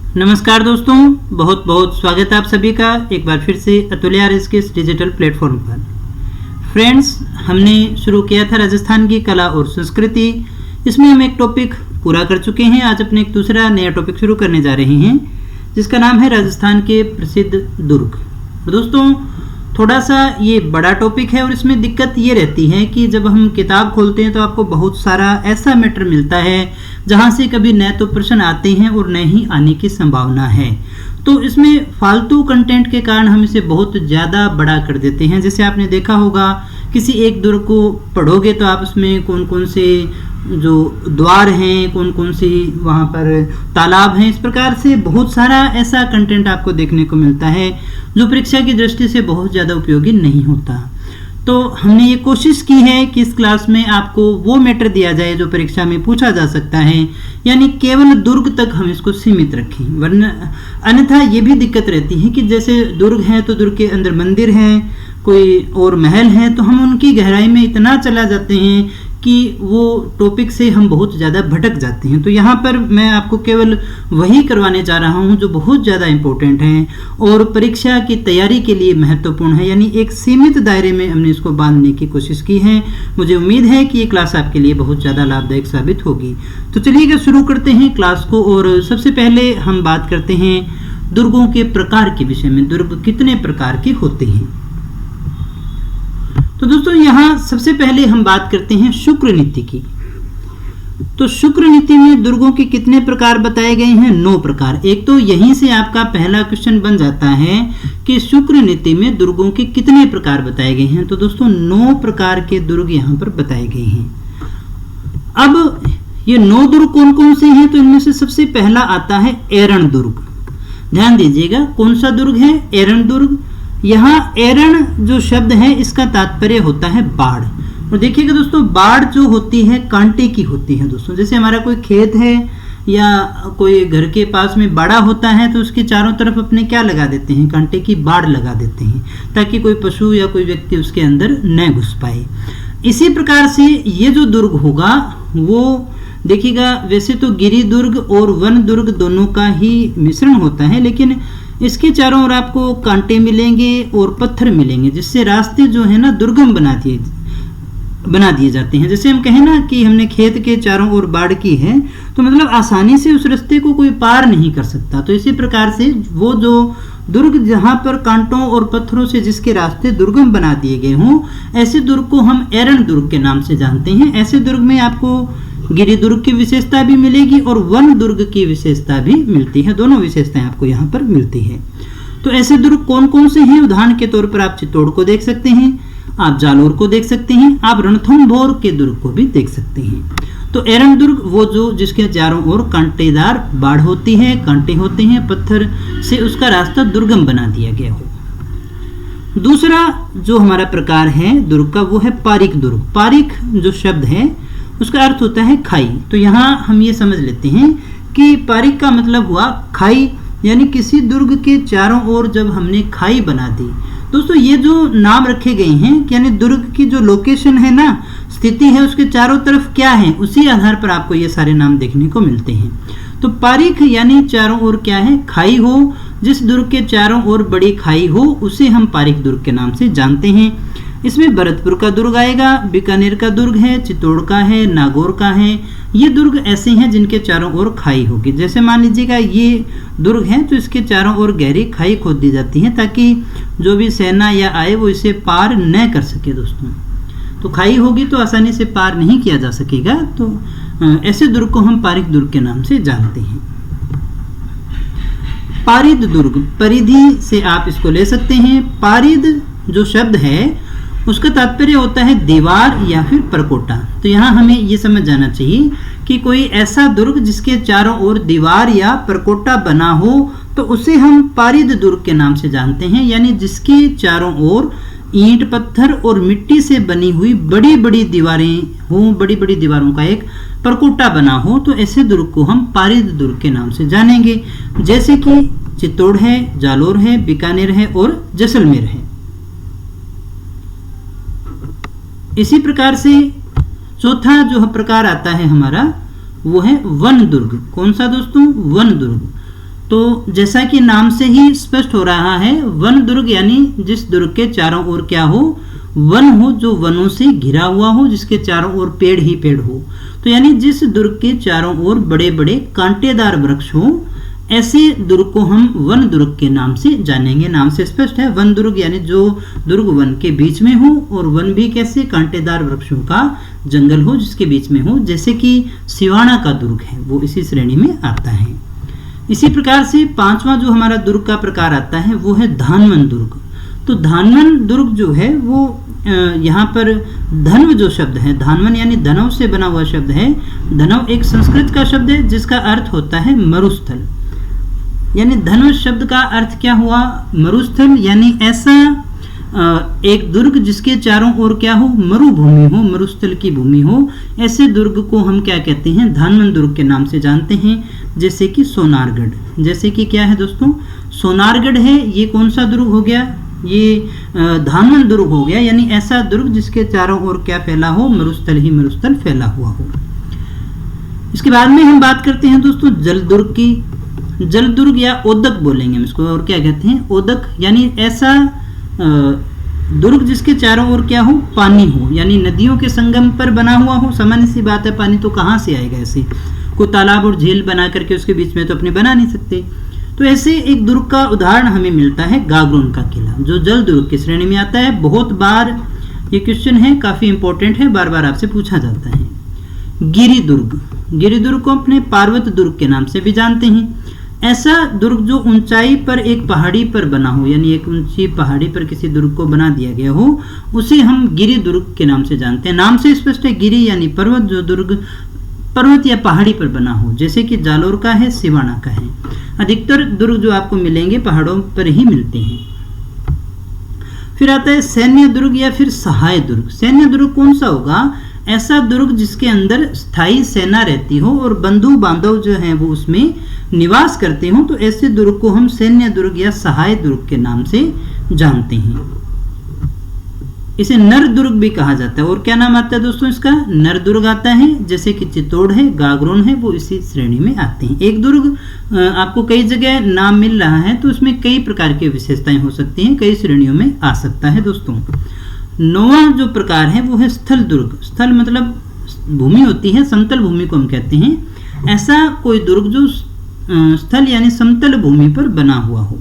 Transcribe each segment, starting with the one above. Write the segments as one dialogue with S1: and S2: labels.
S1: नमस्कार दोस्तों, बहुत बहुत स्वागत है आप सभी का एक बार फिर से अतुल्य आर्यस के इस डिजिटल प्लेटफॉर्म पर। फ्रेंड्स, हमने शुरू किया था राजस्थान की कला और संस्कृति। इसमें हम एक टॉपिक पूरा कर चुके हैं। आज अपने एक दूसरा नया टॉपिक शुरू करने जा रहे हैं जिसका नाम है राजस्थान के प्रसिद्ध दुर्ग। दोस्तों, थोड़ा सा ये बड़ा टॉपिक है और इसमें दिक्कत ये रहती है कि जब हम किताब खोलते हैं तो आपको बहुत सारा ऐसा मैटर मिलता है जहाँ से कभी नए तो प्रश्न आते हैं और नए ही आने की संभावना है। तो इसमें फालतू कंटेंट के कारण हम इसे बहुत ज़्यादा बड़ा कर देते हैं। जैसे आपने देखा होगा, किसी एक दुर्ग को पढ़ोगे तो आप उसमें कौन कौन से जो द्वार हैं, कौन कौन सी वहाँ पर तालाब हैं, इस प्रकार से बहुत सारा ऐसा कंटेंट आपको देखने को मिलता है जो परीक्षा की दृष्टि से बहुत ज़्यादा उपयोगी नहीं होता। तो हमने ये कोशिश की है कि इस क्लास में आपको वो मैटर दिया जाए जो परीक्षा में पूछा जा सकता है, यानी केवल दुर्ग तक हम इसको सीमित रखें। वरना अन्यथा ये भी दिक्कत रहती है कि जैसे दुर्ग है तो दुर्ग के अंदर मंदिर हैं, कोई और महल हैं, तो हम उनकी गहराई में इतना चला जाते हैं कि वो टॉपिक से हम बहुत ज़्यादा भटक जाते हैं। तो यहाँ पर मैं आपको केवल वही करवाने जा रहा हूँ जो बहुत ज़्यादा इम्पोर्टेंट है और परीक्षा की तैयारी के लिए महत्वपूर्ण है, यानी एक सीमित दायरे में हमने इसको बांधने की कोशिश की है। मुझे उम्मीद है कि ये क्लास आपके लिए बहुत ज़्यादा लाभदायक साबित होगी। तो चलिएगा शुरू करते हैं क्लास को। और सबसे पहले हम बात करते हैं दुर्गों के प्रकार के विषय में। दुर्ग कितने प्रकार के होते हैं? तो दोस्तों, यहाँ सबसे पहले हम बात करते हैं शुक्र नीति की। तो शुक्र नीति में दुर्गों के कितने प्रकार बताए गए हैं? 9 प्रकार। एक तो यहीं से आपका पहला क्वेश्चन बन जाता है कि शुक्र नीति में दुर्गों के कितने प्रकार बताए गए हैं। तो दोस्तों, 9 प्रकार के दुर्ग यहाँ पर बताए गए हैं। अब ये 9 दुर्ग कौन कौन से हैं? तो इनमें से सबसे पहला आता है एरण दुर्ग। ध्यान दीजिएगा, कौन सा दुर्ग है? एरण दुर्ग। यहाँ एरण जो शब्द है इसका तात्पर्य होता है बाढ़। और देखिएगा दोस्तों, बाढ़ जो होती है कांटे की होती है। दोस्तों, जैसे हमारा कोई खेत है या कोई घर के पास में बाड़ा होता है तो उसके चारों तरफ अपने क्या लगा देते हैं? कांटे की बाड़ लगा देते हैं ताकि कोई पशु या कोई व्यक्ति उसके अंदर न घुस पाए। इसी प्रकार से ये जो दुर्ग होगा वो देखिएगा, वैसे तो गिरी दुर्ग और वन दुर्ग दोनों का ही मिश्रण होता है, लेकिन इसके चारों ओर आपको कांटे मिलेंगे और पत्थर मिलेंगे, जिससे रास्ते जो है ना दुर्गम बना दिए जाते हैं। जैसे हम कहें ना कि हमने खेत के चारों ओर बाड़ की है तो मतलब आसानी से उस रास्ते को कोई पार नहीं कर सकता। तो इसी प्रकार से वो जो दुर्ग जहाँ पर कांटों और पत्थरों से जिसके रास्ते दुर्गम बना दिए गए हों, ऐसे दुर्ग को हम एरण दुर्ग के नाम से जानते हैं। ऐसे दुर्ग में आपको गिरि दुर्ग की विशेषता भी मिलेगी और वन दुर्ग की विशेषता भी मिलती है। दोनों विशेषताएं आपको यहाँ पर मिलती है। तो ऐसे दुर्ग कौन कौन से हैं? उदाहरण के तौर पर आप चित्तौड़ को देख सकते हैं, आप जालोर को देख सकते हैं, आप रणथंभौर के दुर्ग को भी देख सकते हैं। तो एरण दुर्ग वो जो जिसके चारों ओर कांटेदार बाढ़ होती है, कांटे होते हैं, पत्थर से उसका रास्ता दुर्गम बना दिया गया हो। दूसरा जो हमारा प्रकार है दुर्ग का वो है पारिक दुर्ग। पारिक जो शब्द है उसका अर्थ होता है खाई। तो यहाँ हम ये समझ लेते हैं कि पारिक का मतलब हुआ खाई, यानी किसी दुर्ग के चारों ओर जब हमने खाई बना दी। दोस्तों, ये जो नाम रखे गए हैं यानी दुर्ग की जो लोकेशन है ना, स्थिति है, उसके चारों तरफ क्या है, उसी आधार पर आपको ये सारे नाम देखने को मिलते हैं। तो पारिक यानी चारों ओर क्या है? खाई हो। जिस दुर्ग के चारों ओर बड़ी खाई हो उसे हम पारिक दुर्ग के नाम से जानते हैं। इसमें भरतपुर का दुर्ग आएगा, बीकानेर का दुर्ग है, चित्तौड़ का है, नागौर का है। ये दुर्ग ऐसे हैं जिनके चारों ओर खाई होगी। जैसे मान लीजिएगा ये दुर्ग है तो इसके चारों ओर गहरी खाई खोद दी जाती है ताकि जो भी सेना या आए वो इसे पार न कर सके। दोस्तों, तो खाई होगी तो आसानी से पार नहीं किया जा सकेगा। तो ऐसे दुर्ग को हम पारिक दुर्ग के नाम से जानते हैं। पारिद दुर्ग, परिधि से आप इसको ले सकते हैं। पारिद जो शब्द है उसका तात्पर्य होता है दीवार या फिर परकोटा। तो यहाँ हमें ये समझ जाना चाहिए कि कोई ऐसा दुर्ग जिसके चारों ओर दीवार या परकोटा बना हो तो उसे हम पारिद दुर्ग के नाम से जानते हैं, यानी जिसके चारों ओर ईंट, पत्थर और मिट्टी से बनी हुई बड़ी बड़ी दीवारें हों, बड़ी बड़ी दीवारों का एक परकोटा बना हो, तो ऐसे दुर्ग को हम पारिद दुर्ग के नाम से जानेंगे। जैसे कि चित्तौड़ है, जालोर है, बीकानेर है और जैसलमेर है। इसी प्रकार से चौथा जो प्रकार आता है हमारा वो है वन दुर्ग। कौन सा दोस्तों? वन दुर्ग। तो जैसा कि नाम से ही स्पष्ट हो रहा है, वन दुर्ग यानी जिस दुर्ग के चारों ओर क्या हो, वन हो, जो वनों से घिरा हुआ हो, जिसके चारों ओर पेड़ ही पेड़ हो। तो यानी जिस दुर्ग के चारों ओर बड़े बड़े कांटेदार वृक्ष हो, ऐसे दुर्ग को हम वन दुर्ग के नाम से जानेंगे। नाम से स्पष्ट है, वन दुर्ग यानी जो दुर्ग वन के बीच में हो, और वन भी कैसे, कांटेदार वृक्षों का जंगल हो जिसके बीच में हो, जैसे कि सिवाना का दुर्ग है, वो इसी श्रेणी में आता है। इसी प्रकार से पांचवा जो हमारा दुर्ग का प्रकार आता है वो है धानवन दुर्ग। तो धानवन दुर्ग जो है वो यहाँ पर धन्व जो शब्द है, धानवन यानी धनव से बना हुआ शब्द है। धनव एक संस्कृत का शब्द है जिसका अर्थ होता है मरुस्थल। यानी धनव शब्द का अर्थ क्या हुआ, मरुस्थल, यानी ऐसा एक दुर्ग जिसके चारों ओर क्या हो, मरुभूमि हो, मरुस्थल की भूमि हो। ऐसे दुर्ग को हम क्या कहते हैं, धानवन दुर्ग के नाम से जानते हैं। जैसे कि सोनारगढ़, जैसे कि क्या है दोस्तों, सोनारगढ़ है, ये कौन सा दुर्ग हो गया, ये धानवन दुर्ग हो गया। यानी ऐसा दुर्ग जिसके चारों ओर क्या फैला हो, मरुस्थल ही मरुस्थल फैला हुआ हो। इसके बाद में हम बात करते हैं दोस्तों जल दुर्ग की। जल दुर्ग या ओदक बोलेंगे हम इसको, और क्या कहते हैं, ओदक, यानी ऐसा दुर्ग जिसके चारों ओर क्या हो, पानी हो, यानी नदियों के संगम पर बना हुआ हो। सामान्य सी बात है, पानी तो कहाँ से आएगा, ऐसे कोई तालाब और झील बना करके उसके बीच में तो अपने बना नहीं सकते। तो ऐसे एक दुर्ग का उदाहरण हमें मिलता है गागरोन का किला, जो जल दुर्ग की श्रेणी में आता है। बहुत बार ये क्वेश्चन है, काफी इंपॉर्टेंट है, बार बार आपसे पूछा जाता है। गिरि दुर्ग, गिरि दुर्ग को अपने पार्वत दुर्ग के नाम से भी जानते हैं। ऐसा दुर्ग जो ऊंचाई पर एक पहाड़ी पर बना हो, यानी एक ऊंची पहाड़ी पर किसी दुर्ग को बना दिया गया हो, उसे हम गिरि दुर्ग के नाम से जानते हैं। नाम से स्पष्ट है, गिरि यानी पर्वत, जो दुर्ग पर्वत या पहाड़ी पर बना हो, जैसे कि जालोर का है, सिवाना का है। अधिकतर दुर्ग जो आपको मिलेंगे पहाड़ों पर ही मिलते हैं। फिर आता है सैन्य दुर्ग या फिर सहाय दुर्ग। सैन्य दुर्ग कौन सा होगा, ऐसा दुर्ग जिसके अंदर स्थायी सेना रहती हो और बंधु बांधव जो हैं वो उसमें निवास करते हो। तो ऐसे दुर्ग को हम सैन्य दुर्ग या सहाय दुर्ग के नाम से जानते हैं। इसे नर दुर्ग भी कहा जाता है। और क्या नाम आता है दोस्तों इसका, नर दुर्ग आता है। जैसे कि चित्तौड़ है, गागरोन है, वो इसी श्रेणी में आते हैं। एक दुर्ग आपको कई जगह नाम मिल रहा है तो उसमें कई प्रकार की विशेषताएं हो सकती हैं, कई श्रेणियों में आ सकता है दोस्तों। नौवां जो प्रकार है वो है स्थल दुर्ग। स्थल मतलब भूमि होती है, समतल भूमि को हम कहते हैं। ऐसा कोई दुर्ग जो स्थल यानी समतल भूमि पर बना हुआ हो।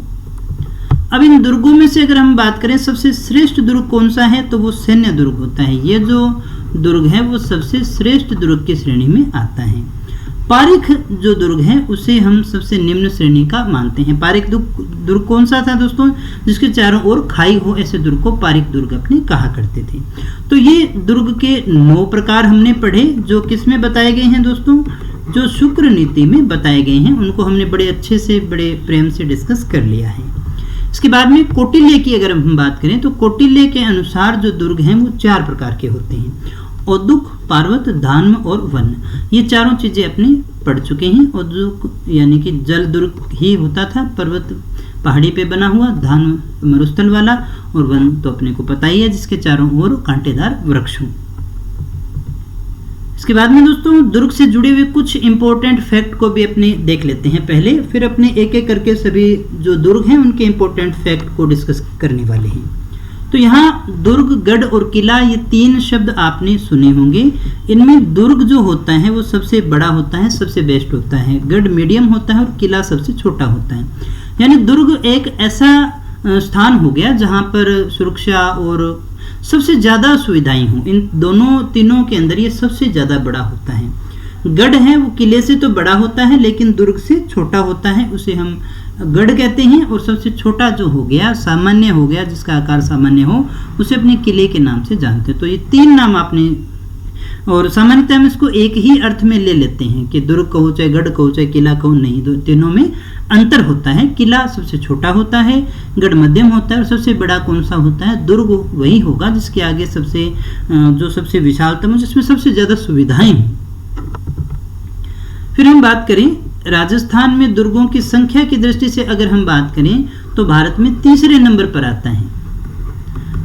S1: अब इन दुर्गों में से अगर हम बात करें सबसे श्रेष्ठ दुर्ग कौन सा है, तो वो सैन्य दुर्ग होता है। ये जो दुर्ग है वो सबसे श्रेष्ठ दुर्ग की श्रेणी में आता है। पारिख जो दुर्ग है उसे हम सबसे निम्न श्रेणी का मानते हैं। पारिख दुर्ग कौन सा था दोस्तों, जिसके चारों ओर खाई हो, ऐसे दुर्ग को पारिख दुर्ग अपने कहा करते थे। तो ये दुर्ग के 9 प्रकार हमने पढ़े, जो किस में बताए गए हैं दोस्तों, जो शुक्र नीति में बताए गए हैं। उनको हमने बड़े अच्छे से, बड़े प्रेम से डिस्कस कर लिया है। इसके बाद में कौटिल्य की अगर हम बात करें तो कौटिल्य के अनुसार जो दुर्ग हैं वो 4 प्रकार के होते हैं। औदुक, पार्वत, धान्व और वन, ये चारों चीजें अपने पढ़ चुके हैं। औदुक यानी कि जल दुर्ग ही होता था, पर्वत पहाड़ी पे बना हुआ, धान्व मरुस्थल वाला, और वन तो अपने को पता ही है जिसके चारों ओर कांटेदार वृक्ष हों। इसके बाद में दोस्तों दुर्ग से जुड़े हुए कुछ इंपॉर्टेंट फैक्ट को भी अपने देख लेते हैं पहले, फिर अपने एक एक करके सभी जो दुर्ग हैं उनके इंपॉर्टेंट फैक्ट को डिस्कस करने वाले हैं। तो यहाँ दुर्ग, गढ़ और किला, ये 3 शब्द आपने सुने होंगे। इनमें दुर्ग जो होता है वो सबसे बड़ा होता है, सबसे बेस्ट होता है। गढ़ मीडियम होता है और किला सबसे छोटा होता है। यानी दुर्ग एक ऐसा स्थान हो गया जहाँ पर सुरक्षा और सबसे ज़्यादा सुविधाएं हों। इन दोनों तीनों के अंदर ये सबसे ज़्यादा बड़ा होता है। गढ़ है वो किले से तो बड़ा होता है लेकिन दुर्ग से छोटा होता है, उसे हम गढ़ कहते हैं। और सबसे छोटा जो हो गया, सामान्य हो गया, जिसका आकार सामान्य हो, उसे अपने किले के नाम से जानते हैं। तो ये 3 नाम आपने, और सामान्यतः हम इसको एक ही अर्थ में ले लेते हैं कि दुर्ग कहो चाहे गढ़ कहो चाहे किला कहो, नहीं, दो तीनों में अंतर होता है। किला सबसे छोटा होता है, गढ़ मध्यम होता है, और सबसे बड़ा कौन सा होता है, दुर्ग वही होगा जिसके आगे सबसे विशालतम, जिसमें सबसे ज्यादा सुविधाएं हों। फिर हम बात करें राजस्थान में दुर्गों की संख्या की दृष्टि से अगर हम बात करें तो भारत में 3रे नंबर पर आता है।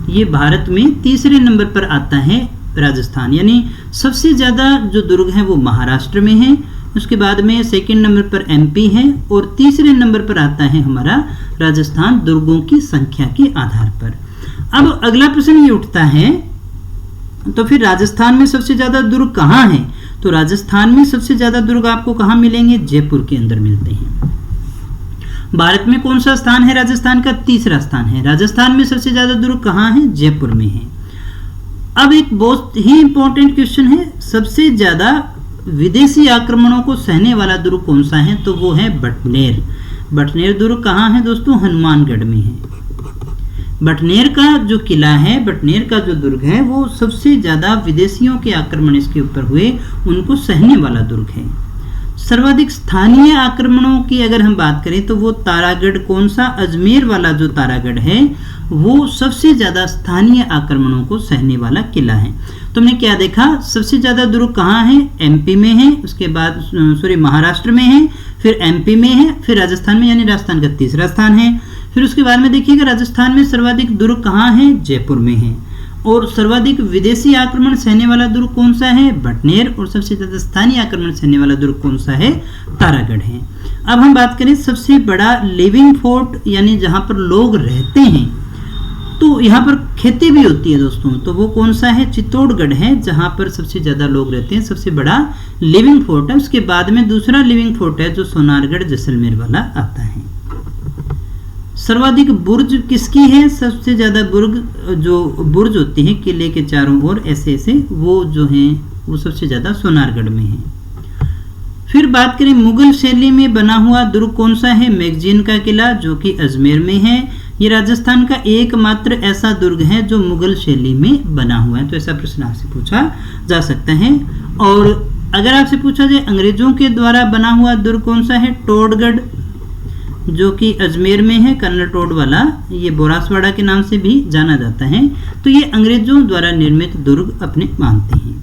S1: ये भारत में 3रे नंबर पर आता है राजस्थान। यानी सबसे ज्यादा जो दुर्ग है वो महाराष्ट्र में है, उसके बाद में सेकंड नंबर पर एमपी है और तीसरे नंबर पर आता है हमारा राजस्थान दुर्गों की संख्या के आधार पर। अब अगला प्रश्न ये उठता है, तो फिर राजस्थान में सबसे ज्यादा दुर्ग कहाँ है? तो राजस्थान में सबसे ज्यादा दुर्ग आपको कहाँ मिलेंगे? जयपुर के अंदर मिलते हैं। भारत में कौन सा स्थान है? राजस्थान का तीसरा स्थान है। राजस्थान में सबसे ज्यादा दुर्ग कहाँ है? जयपुर में है। अब एक बहुत ही इंपॉर्टेंट क्वेश्चन है, सबसे ज्यादा विदेशी आक्रमणों को सहने वाला दुर्ग कौन सा है? तो वो है बटनेर। बटनेर दुर्ग कहाँ है दोस्तों? हनुमानगढ़ में है। बटनेर का जो किला है, बटनेर का जो दुर्ग है, वो सबसे ज्यादा विदेशियों के आक्रमण इसके ऊपर हुए उनको सहने वाला दुर्ग है। सर्वाधिक स्थानीय आक्रमणों की अगर हम बात करें तो वो तारागढ़, कौन सा? अजमेर वाला जो तारागढ़ है वो सबसे ज्यादा स्थानीय आक्रमणों को सहने वाला किला है। तुमने क्या देखा? सबसे ज्यादा दुर्ग कहाँ है? एमपी में है, उसके बाद महाराष्ट्र में है, फिर एमपी में है, फिर राजस्थान में, यानी राजस्थान का तीसरा स्थान है। फिर उसके बाद में देखिएगा राजस्थान में सर्वाधिक दुर्ग कहाँ है? जयपुर में है। और सर्वाधिक विदेशी आक्रमण सहने वाला दुर्ग कौन सा है? बटनेर। और सबसे ज्यादा स्थानीय आक्रमण सहने वाला दुर्ग कौन सा है? तारागढ़ है। अब हम बात करें सबसे बड़ा लिविंग फोर्ट, यानी जहां पर लोग रहते हैं, तो यहाँ पर खेती भी होती है दोस्तों, तो वो कौन सा है? चित्तौड़गढ़ है, जहां पर सबसे ज्यादा लोग रहते हैं, सबसे बड़ा लिविंग फोर्ट है। उसके बाद में दूसरा लिविंग फोर्ट है जो सोनारगढ़ जैसलमेर वाला आता है। सर्वाधिक बुर्ज किसकी है? सबसे ज्यादा बुर्ज होते हैं किले के चारों ओर ऐसे ऐसे, वो जो हैं वो सबसे ज्यादा सोनारगढ़ में है। फिर बात करें मुगल शैली में बना हुआ दुर्ग कौन सा है? मैगजीन का किला, जो कि अजमेर में है। ये राजस्थान का एकमात्र ऐसा दुर्ग है जो मुगल शैली में बना हुआ है। तो ऐसा प्रश्न आपसे पूछा जा सकता है। और अगर आपसे पूछा जाए अंग्रेजों के द्वारा बना हुआ दुर्ग कौन सा है? टोडगढ़, जो कि अजमेर में है, कर्नल टोड वाला, ये बोरासवाड़ा के नाम से भी जाना जाता है। तो ये अंग्रेजों द्वारा निर्मित दुर्ग अपने मानते हैं।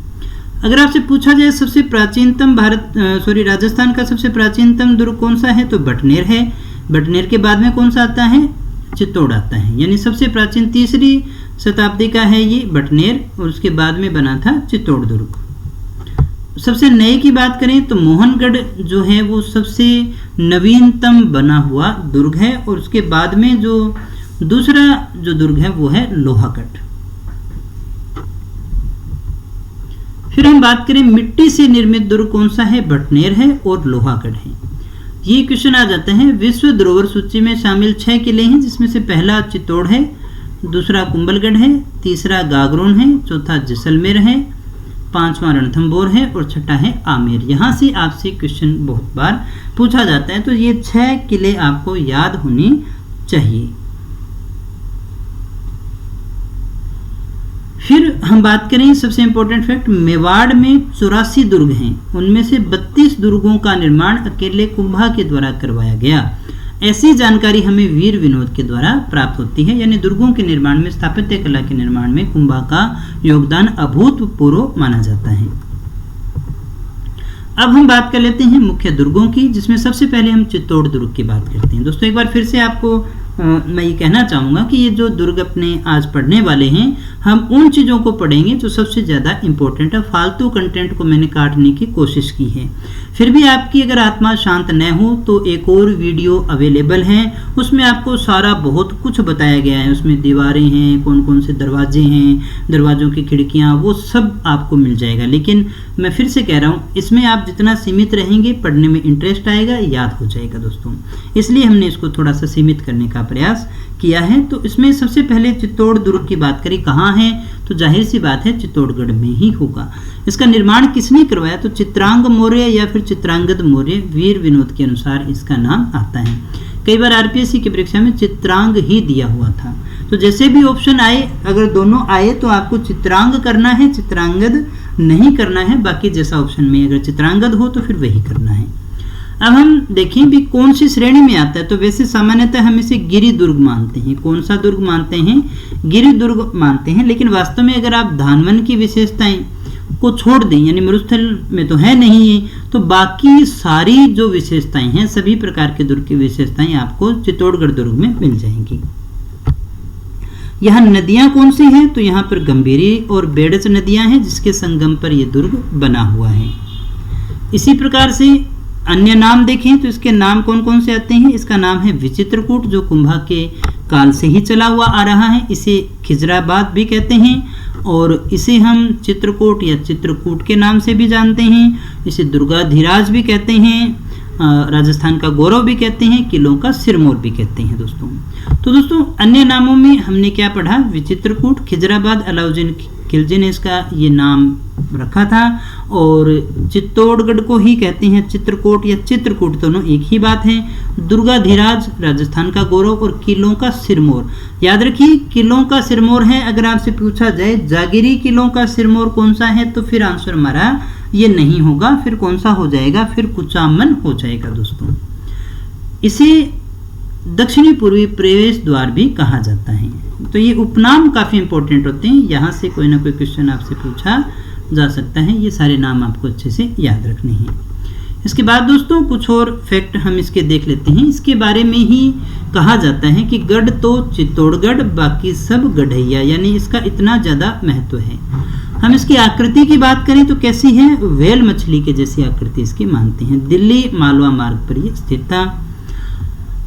S1: अगर आपसे पूछा जाए सबसे प्राचीनतम राजस्थान का सबसे प्राचीनतम दुर्ग कौन सा है? तो बटनेर है। बटनेर के बाद में कौन सा आता है? चित्तौड़ आता है, यानी सबसे प्राचीन 3री शताब्दी का है ये बटनेर, और उसके बाद में बना था चित्तौड़ दुर्ग। सबसे नए की बात करें तो मोहनगढ़ जो है वो सबसे नवीनतम बना हुआ दुर्ग है, और उसके बाद में जो दूसरा जो दुर्ग है वो है लोहागढ़। फिर हम बात करें मिट्टी से निर्मित दुर्ग कौन सा है? बटनेर है और लोहागढ़ है। ये क्वेश्चन आ जाते हैं। विश्व धरोहर सूची में शामिल 6 किले हैं, जिसमें से पहला चित्तौड़ है, दूसरा कुंभलगढ़ है, तीसरा गागरोन है, चौथा जैसलमेर है, 5वां रणथंभौर है और छठा है आमेर। यहाँ से आपसे क्वेश्चन बहुत बार पूछा जाता है, तो ये 6 किले आपको याद होने चाहिए। फिर हम बात करें सबसे इंपॉर्टेंट फैक्ट, मेवाड़ में 84 दुर्ग हैं, उनमें से 32 दुर्गों का निर्माण अकेले कुंभा के द्वारा करवाया गया। ऐसी जानकारी हमें वीर विनोद के द्वारा प्राप्त होती है, यानी दुर्गों के निर्माण में, स्थापत्य कला के निर्माण में कुंभा का योगदान अभूतपूर्व माना जाता है। अब हम बात कर लेते हैं मुख्य दुर्गों की, जिसमें सबसे पहले हम चित्तौड़ दुर्ग की बात करते हैं। दोस्तों एक बार फिर से आपको मैं ये कहना चाहूँगा कि ये जो दुर्ग अपने आज पढ़ने वाले हैं, हम उन चीज़ों को पढ़ेंगे जो सबसे ज़्यादा इंपॉर्टेंट है। फालतू कंटेंट को मैंने काटने की कोशिश की है। फिर भी आपकी अगर आत्मा शांत न हो तो एक और वीडियो अवेलेबल है, उसमें आपको सारा बहुत कुछ बताया गया है। उसमें दीवारें हैं, कौन कौन से दरवाजे हैं, दरवाज़ों की खिड़कियाँ, वो सब आपको मिल जाएगा। लेकिन मैं फिर से कह रहा हूँ, इसमें आप जितना सीमित रहेंगे पढ़ने में इंटरेस्ट आएगा, याद हो जाएगा दोस्तों। इसलिए हमने इसको थोड़ा सा सीमित करने का प्रयास किया है। तो इसमें सबसे पहले चित्तौड़ दुर्ग की बात करें, कहाँ है? तो जाहिर सी बात है चित्तौड़गढ़ में ही होगा। इसका निर्माण किसने करवाया? तो चित्रांग मौर्य या फिर चित्रांगद मौर्य, वीर विनोद के अनुसार इसका नाम आता है। कई बार आरपीएससी की परीक्षा में चित्रांग ही दिया हुआ था, तो जैसे भी ऑप्शन आए, अगर दोनों आए तो आपको चित्रांग करना है, चित्रांगद नहीं करना है। बाकी जैसा ऑप्शन में अगर चित्रांगद हो तो फिर वही करना है। अब हम देखें भी कौन सी श्रेणी में आता है। तो वैसे सामान्यतः हम इसे गिरि दुर्ग मानते हैं। कौन सा दुर्ग मानते हैं? गिरि दुर्ग मानते हैं। लेकिन वास्तव में अगर आप धानवन की विशेषताएं को छोड़ दें, यानी मरुस्थल में तो है नहीं है, तो बाकी सारी जो विशेषताएं हैं, सभी प्रकार के दुर्ग की विशेषताएं आपको चित्तौड़गढ़ दुर्ग में मिल जाएंगी। यहाँ नदियां कौन सी हैं? तो यहाँ पर गंभीरी और बेड़च नदियां हैं, जिसके संगम पर यह दुर्ग बना हुआ है। इसी प्रकार से अन्य नाम देखें तो इसके नाम कौन कौन से आते हैं। इसका नाम है विचित्रकूट, जो कुंभा के काल से ही चला हुआ आ रहा है। इसे खिजराबाद भी कहते हैं और इसे हम चित्रकूट या चित्रकूट के नाम से भी जानते हैं। इसे दुर्गाधिराज भी कहते हैं, राजस्थान का गौरव भी कहते हैं, किलों का सिरमौर भी कहते हैं दोस्तों। तो दोस्तों अन्य नामों में हमने क्या पढ़ा, विचित्रकूट, खिजराबाद, अलाउद्दीन खिलजी ने इसका ये नाम रखा था। और चित्तौड़गढ़ को ही कहते हैं चित्रकूट या चित्रकूट, दोनों एक ही बात है। दुर्गाधिराज राजस्थान का गौरव और किलों का सिरमौर। याद रखिए किलों का सिरमौर है। अगर आपसे पूछा जाए जागीरी किलों का सिरमौर कौन सा है तो फिर आंसर हमारा ये नहीं होगा, फिर कौन सा हो जाएगा, फिर कुचामन हो जाएगा दोस्तों। इसे दक्षिणी पूर्वी प्रवेश द्वार भी कहा जाता है। तो ये उपनाम काफ़ी इंपॉर्टेंट होते हैं, यहाँ से कोई ना कोई क्वेश्चन आपसे पूछा जा सकता है। ये सारे नाम आपको अच्छे से याद रखने हैं। इसके बाद दोस्तों कुछ और फैक्ट हम इसके देख लेते हैं। इसके बारे में ही कहा जाता है कि गढ़ तो चित्तौड़गढ़, बाकी सब गढ़ैया, यानी इसका इतना ज़्यादा महत्व है। हम इसकी आकृति की बात करें तो कैसी है, व्हेल मछली के जैसी आकृति इसकी मानते हैं। दिल्ली मालवा मार्ग पर यह स्थित था।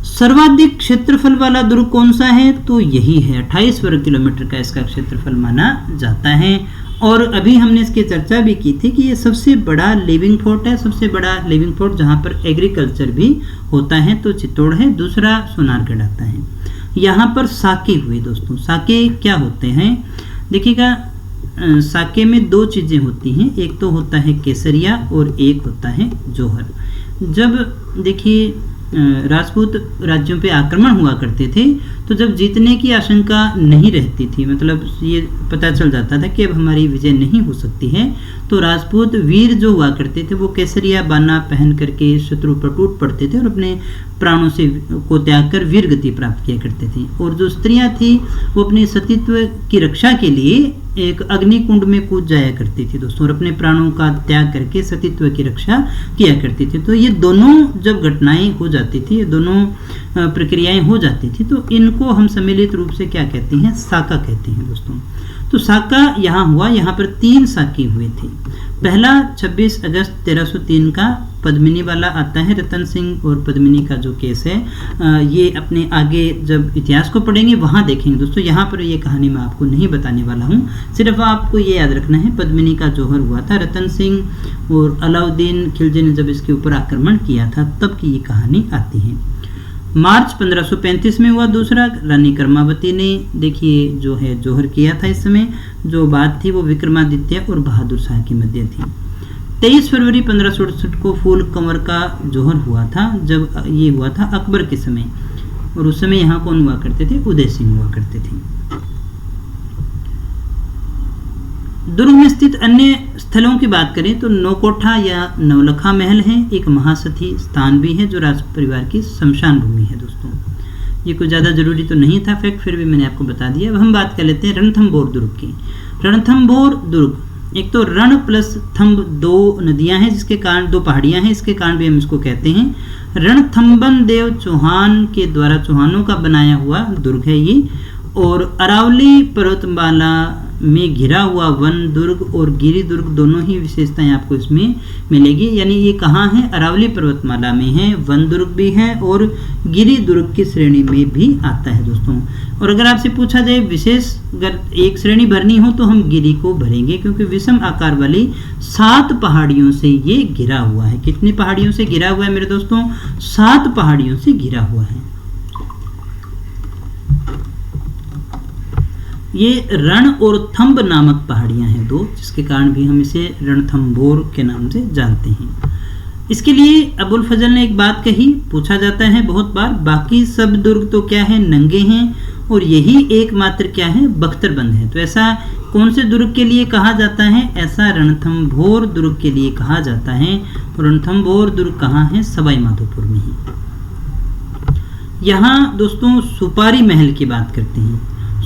S1: सर्वाधिक क्षेत्रफल वाला दुर्ग कौन सा है तो यही है, 28 वर्ग किलोमीटर का इसका क्षेत्रफल माना जाता है। और अभी हमने इसकी चर्चा भी की थी कि ये सबसे बड़ा लिविंग फोर्ट है, सबसे बड़ा लिविंग फोर्ट जहाँ पर एग्रीकल्चर भी होता है तो चित्तौड़ है। दूसरा सोनारगढ़ आता है। यहाँ पर साके हुए दोस्तों। साके क्या होते हैं देखिएगा, साके में दो चीज़ें होती हैं, एक तो होता है केसरिया और एक होता है जौहर। जब देखिए राजपूत राज्यों पे आक्रमण हुआ करते थे तो जब जीतने की आशंका नहीं रहती थी, मतलब ये पता चल जाता था कि अब हमारी विजय नहीं हो सकती है, तो राजपूत वीर जो हुआ करते थे वो केसरिया बाना पहन करके शत्रु पर टूट पड़ते थे और अपने प्राणों से को त्याग कर वीर गति प्राप्त किया करते थे। और जो स्त्रियां थी वो अपने सतीत्व की रक्षा के लिए एक अग्निकुंड में कूद जाया करती थी दोस्तों, और अपने प्राणों का त्याग करके सतीत्व की रक्षा किया करती थी। तो ये दोनों जब घटनाएं हो जाती थी, ये दोनों प्रक्रियाएं हो जाती थी, तो इनको हम सम्मिलित रूप से क्या कहते हैं, साका कहते हैं दोस्तों। तो साका यहाँ हुआ, यहाँ पर 3 साके हुए थे। पहला 26 अगस्त 1303 का पद्मिनी वाला आता है, रतन सिंह और पद्मिनी का जो केस है, ये अपने आगे जब इतिहास को पढ़ेंगे वहाँ देखेंगे दोस्तों। यहाँ पर ये कहानी मैं आपको नहीं बताने वाला हूँ, सिर्फ आपको ये याद रखना है पद्मिनी का जौहर हुआ था। रतन सिंह और अलाउद्दीन खिलजी ने जब इसके ऊपर आक्रमण किया था तब की ये कहानी आती है। मार्च 1535 में हुआ दूसरा, रानी कर्मावती ने देखिए जो है जौहर किया था। इस समय जो बात थी वो विक्रमादित्य और बहादुर शाह के मध्य थी। 23 फरवरी 1567 को फूल कंवर का जौहर हुआ था, जब ये हुआ था अकबर के समय, और उस समय यहाँ कौन हुआ करते थे, उदय सिंह हुआ करते थे। दुर्ग में स्थित अन्य स्थलों की बात करें तो नौकोठा या नवलखा महल है, एक महासती स्थान भी है जो राज परिवार की शमशान भूमि है दोस्तों। ये कोई ज़्यादा जरूरी तो नहीं था फैक्ट, फिर भी मैंने आपको बता दिया। अब हम बात कर लेते हैं रणथंभौर दुर्ग की। रणथंभौर दुर्ग, एक तो रण प्लस थंब 2 नदियां हैं जिसके कारण 2 पहाड़ियां हैं, इसके कारण भी हम इसको कहते हैं। रणथंबन देव चौहान के द्वारा चौहानों का बनाया हुआ दुर्ग है ये। और अरावली पर्वतमाला में घिरा हुआ वन दुर्ग और गिरी दुर्ग दोनों ही विशेषताएं आपको इसमें मिलेगी। यानी ये कहाँ है, अरावली पर्वतमाला में है, वन दुर्ग भी है और गिरी दुर्ग की श्रेणी में भी आता है दोस्तों। और अगर आपसे पूछा जाए विशेष अगर एक श्रेणी भरनी हो तो हम गिरी को भरेंगे, क्योंकि विषम आकार वाली 7 पहाड़ियों से ये घिरा हुआ है। कितनी पहाड़ियों से घिरा हुआ है मेरे दोस्तों, 7 पहाड़ियों से घिरा हुआ है। ये रण और थंब नामक पहाड़ियां हैं 2, जिसके कारण भी हम इसे रणथंभौर के नाम से जानते हैं। इसके लिए अबुल फजल ने एक बात कही, पूछा जाता है बहुत बार, बाकी सब दुर्ग तो क्या है, नंगे हैं, और यही एकमात्र क्या है, बख्तरबंद है। तो ऐसा कौन से दुर्ग के लिए कहा जाता है, ऐसा रणथंभौर दुर्ग के लिए कहा जाता है। रणथंभौर दुर्ग कहाँ है, सवाई माधोपुर में ही। यहाँ दोस्तों सुपारी महल की बात करते हैं।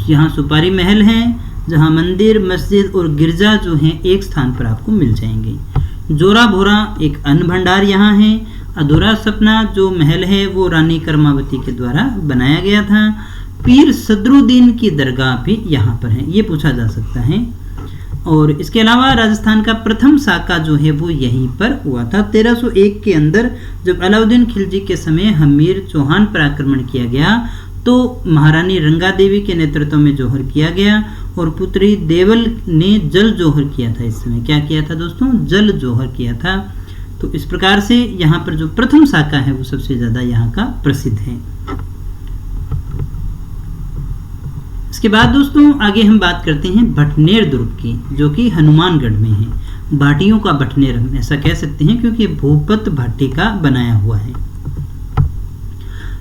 S1: यहाँ सुपारी महल है जहाँ मंदिर, मस्जिद और गिरजा जो हैं एक स्थान पर आपको मिल जाएंगे। जोरा भोरा एक अन्न भंडार यहाँ है। अधूरा सपना जो महल है वो रानी कर्मावती के द्वारा बनाया गया था। पीर सदरुद्दीन की दरगाह भी यहाँ पर है, ये पूछा जा सकता है। और इसके अलावा राजस्थान का प्रथम साका जो है वो यहीं पर हुआ था। 1301 के अंदर जब अलाउद्दीन खिलजी के समय हमीर चौहान पर आक्रमण किया गया तो महारानी रंगा देवी के नेतृत्व में जौहर किया गया और पुत्री देवल ने जल जौहर किया था। इस समय क्या किया था दोस्तों? जल जौहर किया था। तो इस प्रकार से यहाँ पर जो प्रथम साका है वो सबसे ज़्यादा यहाँ का प्रसिद्ध है। इसके बाद दोस्तों आगे हम बात करते हैं भटनेर दुर्ग की, जो कि हनुमानगढ़ में है। भाटियों का भटनेर हम ऐसा कह सकते हैं क्योंकि भूपत भाटी का बनाया हुआ है।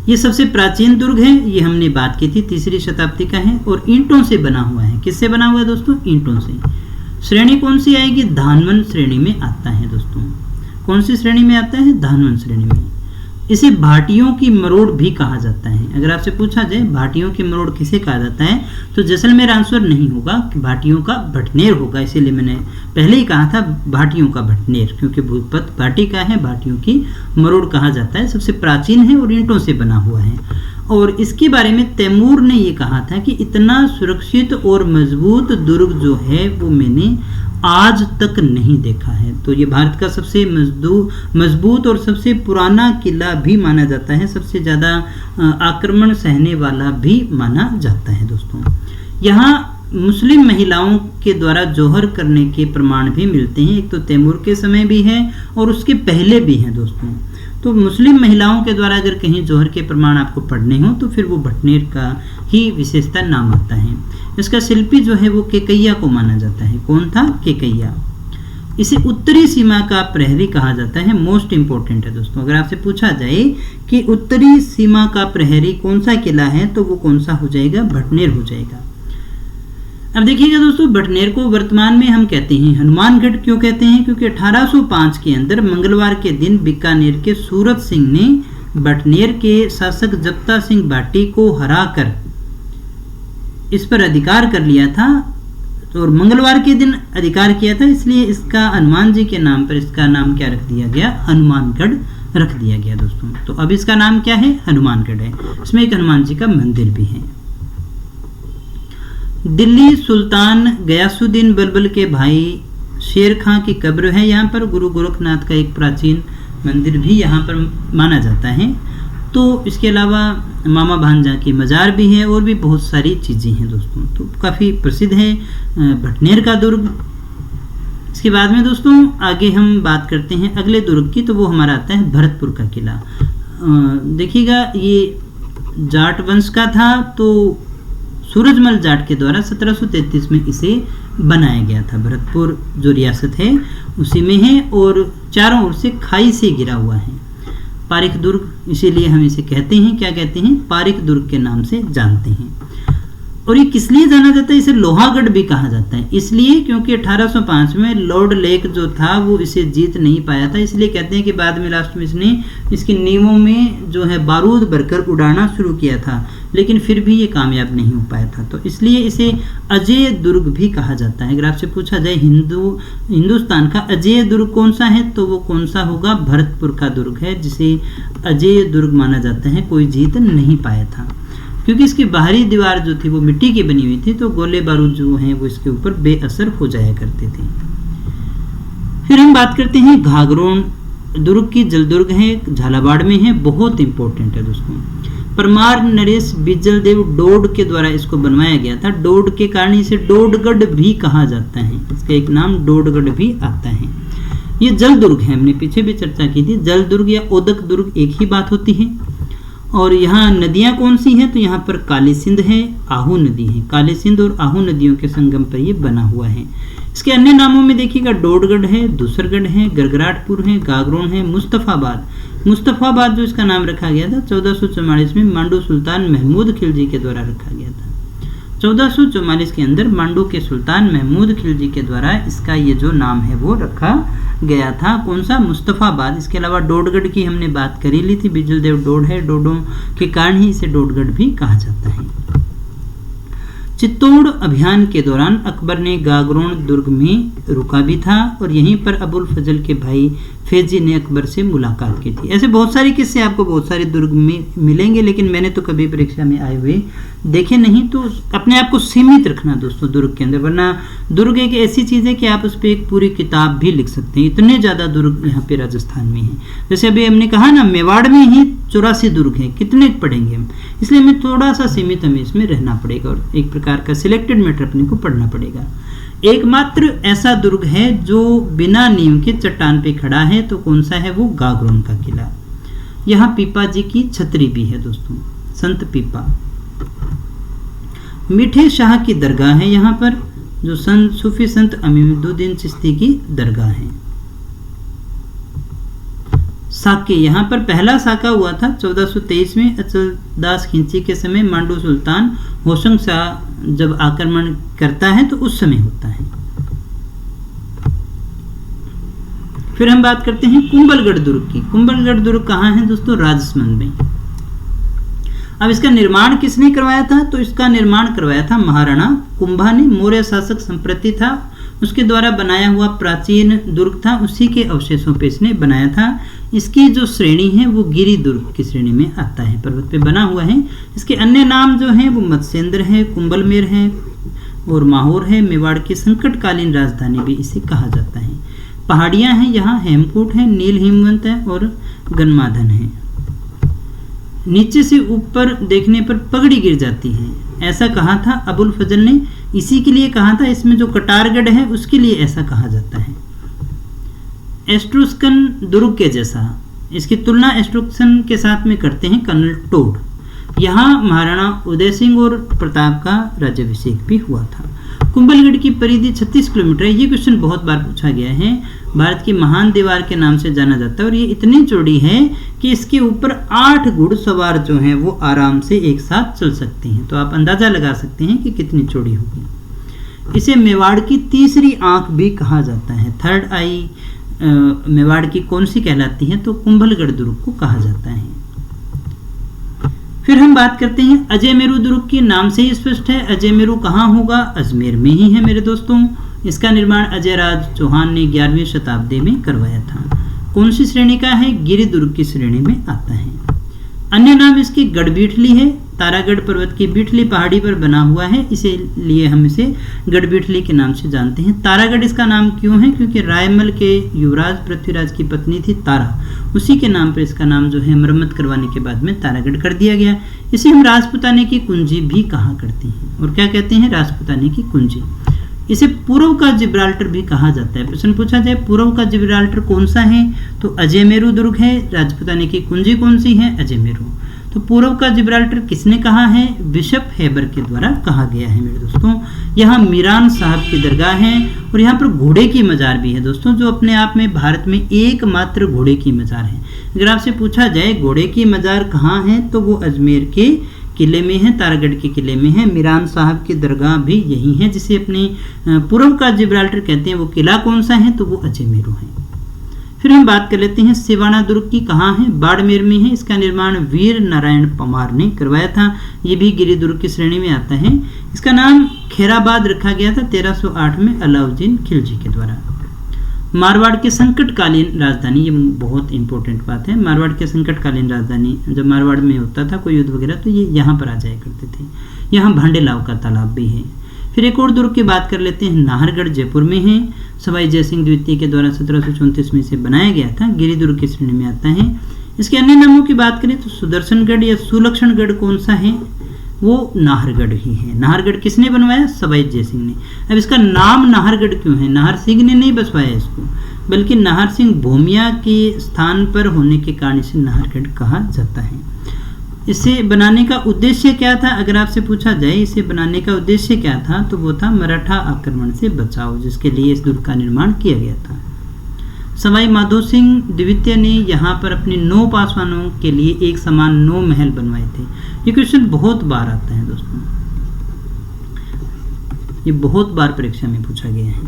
S1: ये सबसे प्राचीन दुर्ग है, ये हमने बात की थी, 3री शताब्दी का है और ईंटों से बना हुआ है। किससे बना हुआ है दोस्तों? ईंटों से। श्रेणी कौन सी आएगी? धानवन श्रेणी में आता है दोस्तों। कौन सी श्रेणी में आता है? धानवन श्रेणी में। इसे भाटियों की मरोड़ भी कहा जाता है। अगर आपसे पूछा जाए भाटियों की मरोड़ किसे कहा जाता है तो जैसलमेर आंसर नहीं होगा, भाटियों का भटनेर होगा। इसीलिए मैंने पहले ही कहा था भाटियों का भटनेर, क्योंकि भूपत भाटी का है, भाटियों की मरोड़ कहा जाता है। सबसे प्राचीन है और ईंटों से बना हुआ है। और इसके बारे में तैमूर ने ये कहा था कि इतना सुरक्षित और मजबूत दुर्ग जो है वो मैंने आज तक नहीं देखा है। तो ये भारत का सबसे मजबूत और सबसे पुराना किला भी माना जाता है, सबसे ज़्यादा आक्रमण सहने वाला भी माना जाता है दोस्तों। यहाँ मुस्लिम महिलाओं के द्वारा जौहर करने के प्रमाण भी मिलते हैं। एक तो तैमूर के समय भी है और उसके पहले भी हैं दोस्तों। तो मुस्लिम महिलाओं के द्वारा अगर कहीं जौहर के प्रमाण आपको पढ़ने हो तो फिर वो भटनेर का ही विशेषता नाम आता है। इसका शिल्पी जो है वो केकैया को माना जाता है। कौन था? केकैया। इसे उत्तरी सीमा का प्रहरी कहा जाता है। मोस्ट इंपॉर्टेंट है दोस्तों। अगर आपसे पूछा जाए कि उत्तरी सीमा का प्रहरी कौन सा किला है तो वो कौन सा हो जाएगा? भटनेर हो जाएगा। अब देखिएगा दोस्तों, भटनेर को वर्तमान में हम कहते हैं हनुमानगढ़। क्यों कहते हैं? क्योंकि 1805 के अंदर मंगलवार के दिन बीकानेर के सूरत सिंह ने भटनेर के शासक जप्ता सिंह भाटी को हराकर इस पर अधिकार कर लिया था। और मंगलवार के दिन अधिकार किया था, इसलिए इसका हनुमान जी के नाम पर इसका नाम क्या रख दिया गया? हनुमानगढ़ रख दिया गया दोस्तों। तो अब इसका नाम क्या है? हनुमानगढ़ है। इसमें एक हनुमान जी का मंदिर भी है। दिल्ली सुल्तान गयासुद्दीन बलबल के भाई शेर खां की कब्र है यहाँ पर। गुरु गोरखनाथ का एक प्राचीन मंदिर भी यहाँ पर माना जाता है। तो इसके अलावा मामा भांजा की मज़ार भी है और भी बहुत सारी चीज़ें हैं दोस्तों। तो काफ़ी प्रसिद्ध है भटनेर का दुर्ग। इसके बाद में दोस्तों आगे हम बात करते हैं अगले दुर्ग की, तो वो हमारा आता है भरतपुर का किला। देखिएगा, ये जाट वंश का था, तो सूरजमल जाट के द्वारा 1733 में इसे बनाया गया था। भरतपुर जो रियासत है उसी में है और चारों ओर से खाई से घिरा हुआ है। पारिक दुर्ग, इसीलिए हम इसे कहते हैं, क्या कहते हैं? पारिक दुर्ग के नाम से जानते हैं। और ये किस लिए जाना जाता है? इसे लोहागढ़ भी कहा जाता है। इसलिए क्योंकि 1805 में लॉर्ड लेक जो था वो इसे जीत नहीं पाया था, इसलिए कहते हैं कि बाद में लास्ट में इसने इसकी नींवों में जो है बारूद भरकर उड़ाना शुरू किया था, लेकिन फिर भी ये कामयाब नहीं हो पाया था। तो इसलिए इसे अजेय दुर्ग भी कहा जाता है। अगर आपसे पूछा जाए हिंदुस्तान का अजेय दुर्ग कौन सा है तो वो कौन सा होगा? भरतपुर का दुर्ग है, जिसे अजेय दुर्ग माना जाता है। कोई जीत नहीं पाया था क्योंकि इसकी बाहरी दीवार जो थी वो मिट्टी की बनी हुई थी, तो गोले बारूद जो हैं वो इसके ऊपर बेअसर हो जाया करते थे। फिर हम बात करते हैं घाघरोन दुर्ग की। जलदुर्ग है, झालावाड़ में है, बहुत इंपॉर्टेंट है दोस्तों। परमार नरेश बिजल देव डोड के द्वारा इसको बनवाया गया था। डोड के कारण इसे डोडगढ़ भी कहा जाता है। इसका एक नाम डोडगढ़ भी आता है। ये जल दुर्ग है, हमने पीछे भी चर्चा की थी। जल दुर्ग या ओदक दुर्ग एक ही बात होती है। और यहाँ नदियाँ कौन सी हैं? तो यहाँ पर काली सिंध है, आहू नदी है। काली सिंध और आहू नदियों के संगम पर ये बना हुआ है। इसके अन्य नामों में देखिएगा, डोडगढ़ है, दूसरगढ़ है, गरगराटपुर है, गागरोन है, मुस्तफाबाद। मुस्तफाबाद जो इसका नाम रखा गया था 1444 में मांडू सुल्तान महमूद खिलजी के द्वारा रखा गया था। 1444 के अंदर मांडू के सुल्तान महमूद खिलजी के द्वारा इसका ये जो नाम है वो रखा गया था। कौन सा? मुस्तफाबाद। इसके अलावा डोडगढ़ की हमने बात करी ली थी, बिजल देव डोड है, डोडों के कारण ही इसे डोडगढ़ भी कहा जाता है। चित्तौड़ अभियान के दौरान अकबर ने गागरोन दुर्ग में रुका भी था और यहीं पर अबुल फजल के भाई फैजी ने अकबर से मुलाकात की थी। ऐसे बहुत सारे किस्से आपको बहुत सारे दुर्ग में मिलेंगे, लेकिन मैंने तो कभी परीक्षा में आए हुए देखे नहीं। तो अपने आप को सीमित रखना दोस्तों दुर्ग के अंदर, वरना दुर्ग एक ऐसी चीज़ है कि आप उस पर एक पूरी किताब भी लिख सकते हैं। इतने ज़्यादा दुर्ग यहाँ पे राजस्थान में हैं। जैसे अभी हमने कहा ना, मेवाड़ में ही 84 दुर्ग हैं, कितने पढ़ेंगे हम, इसलिए हमें थोड़ा सा सीमित हमें इसमें रहना पड़ेगा और एक प्रकार का सिलेक्टेड मैटर अपने को पढ़ना पड़ेगा। एकमात्र ऐसा दुर्ग है जो बिना नींव के चट्टान पे खड़ा है, तो कौन सा है? वो गागरोन का किला। यहाँ पीपा जी की छतरी भी है दोस्तों, संत पीपा। मीठे शाह की दरगाह है यहाँ पर, जो संत सूफी संत अमीमुद्दीन चिश्ती की दरगाह है। साके, यहाँ पर पहला साका हुआ था 1423 में अचलदास खिंची के समय। मांडू सुल्तान होशंग शाह जब आक्रमण करता है तो उस समय होता है। फिर हम बात करते हैं कुंभलगढ़ दुर्ग की। कुंभलगढ़ दुर्ग कहाँ है दोस्तों? राजसमंद में। अब इसका निर्माण किसने करवाया था? तो इसका निर्माण करवाया था महाराणा कुंभा ने। मौर्य शासक संप्रति था, उसके द्वारा बनाया हुआ प्राचीन दुर्ग था, उसी के अवशेषों पे इसने बनाया था। इसकी जो श्रेणी है वो गिरि दुर्ग की श्रेणी में आता है, पर्वत पे बना हुआ है। इसके अन्य नाम जो हैं वो मत्स्येंद्र है, कुंभलमेर है और माहौर है। मेवाड़ की संकटकालीन राजधानी भी इसे कहा जाता है। पहाड़ियाँ हैं यहाँ, हेमकूट है, नील हिमवंत है और गन्माधन है। नीचे से ऊपर देखने पर पगड़ी गिर जाती है, ऐसा कहा था अबुल फजल ने। इसी के लिए कहा था, इसमें जो कटारगढ़ है उसके लिए ऐसा कहा जाता है। एस्ट्रुस्कन दुर्ग के जैसा, इसकी तुलना एस्ट्रुस्कन के साथ में करते हैं कर्नल टोड। यहाँ महाराणा उदय सिंह और प्रताप का राज्याभिषेक भी हुआ था। कुंभलगढ़ की परिधि 36 किलोमीटर है। ये क्वेश्चन बहुत बार पूछा गया है। भारत की महान दीवार के नाम से जाना जाता है और ये इतनी चौड़ी है कि इसके ऊपर 8 घुड़सवार जो हैं वो आराम से एक साथ चल सकते हैं। तो आप अंदाजा लगा सकते हैं कि कितनी चौड़ी होगी। इसे मेवाड़ की तीसरी आंख भी कहा जाता है। थर्ड आई मेवाड़ की कौन सी कहलाती है? तो कुंभलगढ़ दुर्ग को कहा जाता है। फिर हम बात करते हैं अजयमेरू दुर्ग की। नाम से ही स्पष्ट है, अजयमेरू कहाँ होगा? अजमेर में ही है मेरे दोस्तों। इसका निर्माण अजयराज चौहान ने 11वीं शताब्दी में करवाया था। कौन सी श्रेणी का है? गिरि दुर्ग की श्रेणी में आता है। अन्य नाम इसकी गढ़बीठली है। तारागढ़ पर्वत की बीठली पहाड़ी पर बना हुआ है, इसीलिए हम इसे गढ़बीठली के नाम से जानते हैं। तारागढ़ इसका नाम क्यों है? क्योंकि रायमल के युवराज पृथ्वीराज की पत्नी थी तारा, उसी के नाम पर इसका नाम जो है मरम्मत करवाने के बाद में तारागढ़ कर दिया गया। इसे हम राजपुताने की कुंजी भी कहा करते हैं। और क्या कहते हैं? राजपुताने की कुंजी। इसे पूर्व का जिब्राल्टर भी कहा जाता है। प्रश्न पूछा जाए पूर्व का जिब्राल्टर कौन सा है? तो अजयमेरू दुर्ग है। राजपुताने की कुंजी कौन सी है? अजयमेरू। तो पूर्व का जिब्राल्टर किसने कहा है? बिशप हेबर के द्वारा कहा गया है मेरे दोस्तों। यहाँ मीरान साहब की दरगाह है और यहाँ पर घोड़े की मजार भी है दोस्तों, जो अपने आप में भारत में एकमात्र घोड़े की मजार है। अगर आपसे पूछा जाए घोड़े की मजार कहाँ है, तो वो अजमेर के किले में है, तारागढ़ के किले में है। मीरान साहब की दरगाह भी यही है, जिसे अपने पूर्व का जिब्राल्टर कहते हैं। वो किला कौन सा है? तो वो अजमेरू है। फिर हम बात कर लेते हैं सिवाना दुर्ग की। कहाँ है? बाड़मेर में है। इसका निर्माण वीर नारायण पमार ने करवाया था। ये भी गिरि दुर्ग की श्रेणी में आता है। इसका नाम खैराबाद रखा गया था 1308 में अलाउद्दीन खिलजी के द्वारा। मारवाड़ की संकटकालीन राजधानी, ये बहुत इंपॉर्टेंट बात है। मारवाड़ की संकटकालीन राजधानी, जब मारवाड़ में होता था कोई युद्ध वगैरह तो ये यहाँ पर आ जाया करते थे। यहाँ भांडेलाव का तालाब भी है। फिर एक और दुर्ग की बात कर लेते हैं। नाहरगढ़ जयपुर में है। सवाई जयसिंह द्वितीय के द्वारा 1734 में इसे बनाया गया था। गिरि दुर्ग की श्रेणी में आता है। इसके अन्य नामों की बात करें तो सुदर्शनगढ़ या सुलक्षणगढ़ कौन सा है? वो नाहरगढ़ ही है। नाहरगढ़ किसने बनवाया? सवाई जयसिंह ने। अब इसका नाम नाहरगढ़ क्यों है? नाहर सिंह ने नहीं बसवाया इसको, बल्कि नाहर सिंह भूमिया के स्थान पर होने के कारण इसे नाहरगढ़ कहा जाता है। इसे बनाने का उद्देश्य क्या था? अगर आपसे पूछा जाए इसे बनाने का उद्देश्य क्या था, तो वो था मराठा आक्रमण से बचाव, जिसके लिए इस दुर्ग का निर्माण किया गया था। सवाई माधो सिंह द्वितीय ने यहाँ पर अपने 9 पासवानों के लिए एक समान 9 महल बनवाए थे। ये क्वेश्चन बहुत बार आता है दोस्तों, ये बहुत बार परीक्षा में पूछा गया है।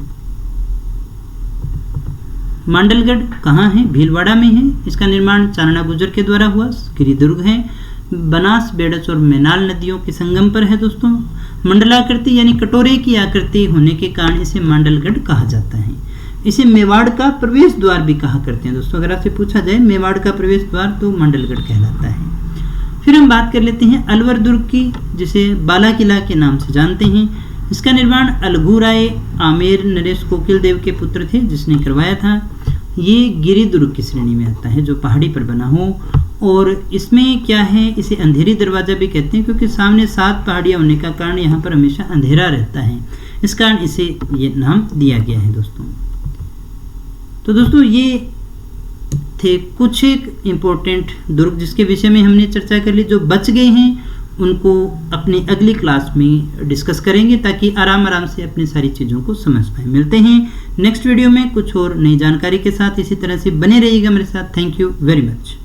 S1: मांडलगढ़ कहाँ है? भीलवाड़ा में है। इसका निर्माण चारणा गुर्जर के द्वारा हुआ। गिरि दुर्ग है। बनास, बेड़च और मैनाल नदियों के संगम पर है दोस्तों। मंडलाकृति यानी कटोरे की आकृति होने के कारण इसे मांडलगढ़ कहा जाता है। इसे मेवाड़ का प्रवेश द्वार भी कहा करते हैं दोस्तों। अगर आपसे पूछा जाए मेवाड़ का प्रवेश द्वार तो मंडलगढ़ कहलाता है। फिर हम बात कर लेते हैं अलवर दुर्ग की, जिसे बाला किला के नाम से जानते हैं। इसका निर्माण अलगूराय आमेर नरेश कोकिल देव के पुत्र थे जिसने करवाया था। ये गिरि दुर्ग की श्रेणी में आता है जो पहाड़ी पर बना हो, और इसमें क्या है, इसे अंधेरी दरवाजा भी कहते हैं क्योंकि सामने 7 पहाड़ियाँ होने का कारण यहाँ पर हमेशा अंधेरा रहता है, इस कारण इसे ये नाम दिया गया है दोस्तों। तो दोस्तों ये थे कुछ एक इम्पोर्टेंट दुर्ग जिसके विषय में हमने चर्चा कर ली। जो बच गए हैं उनको अपनी अगली क्लास में डिस्कस करेंगे ताकि आराम से अपनी सारी चीज़ों को समझ पाए। मिलते हैं नेक्स्ट वीडियो में कुछ और नई जानकारी के साथ। इसी तरह से बने रहिएगा मेरे साथ। Thank you very much.